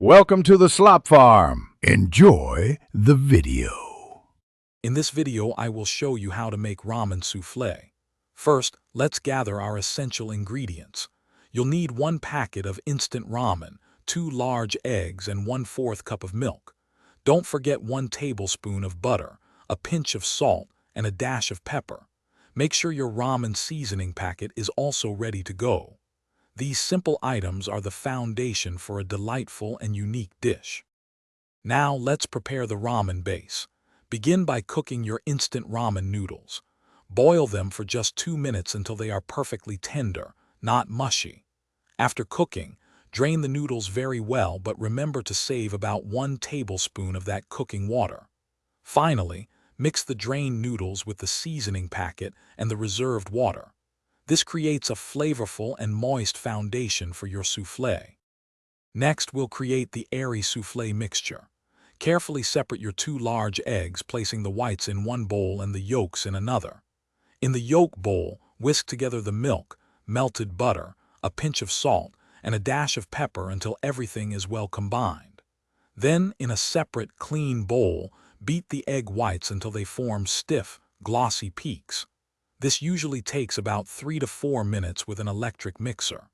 Welcome to the Slop Farm. Enjoy the video. In this video, I will show you how to make ramen souffle. First, let's gather our essential ingredients. You'll need 1 packet of instant ramen, 2 large eggs, and 1/4 cup of milk. Don't forget 1 tablespoon of butter, a pinch of salt, and a dash of pepper. Make sure your ramen seasoning packet is also ready to go. These simple items are the foundation for a delightful and unique dish. Now let's prepare the ramen base. Begin by cooking your instant ramen noodles. Boil them for just 2 minutes until they are perfectly tender, not mushy. After cooking, drain the noodles very well, but remember to save about 1 tablespoon of that cooking water. Finally, mix the drained noodles with the seasoning packet and the reserved water. This creates a flavorful and moist foundation for your soufflé. Next, we'll create the airy soufflé mixture. Carefully separate your 2 large eggs, placing the whites in 1 bowl and the yolks in another. In the yolk bowl, whisk together the milk, melted butter, a pinch of salt, and a dash of pepper until everything is well combined. Then, in a separate, clean bowl, beat the egg whites until they form stiff, glossy peaks. This usually takes about 3 to 4 minutes with an electric mixer.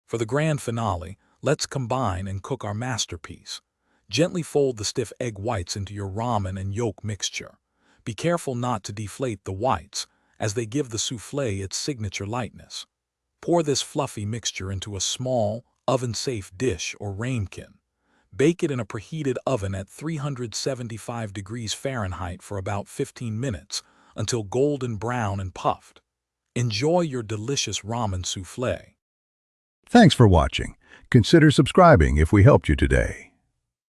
For the grand finale, let's combine and cook our masterpiece. Gently fold the stiff egg whites into your ramen and yolk mixture. Be careful not to deflate the whites, as they give the soufflé its signature lightness. Pour this fluffy mixture into a small, oven-safe dish or ramekin. Bake it in a preheated oven at 375 degrees Fahrenheit for about 15 minutes, until golden brown and puffed. Enjoy your delicious ramen soufflé. Thanks for watching. Consider subscribing if we helped you today.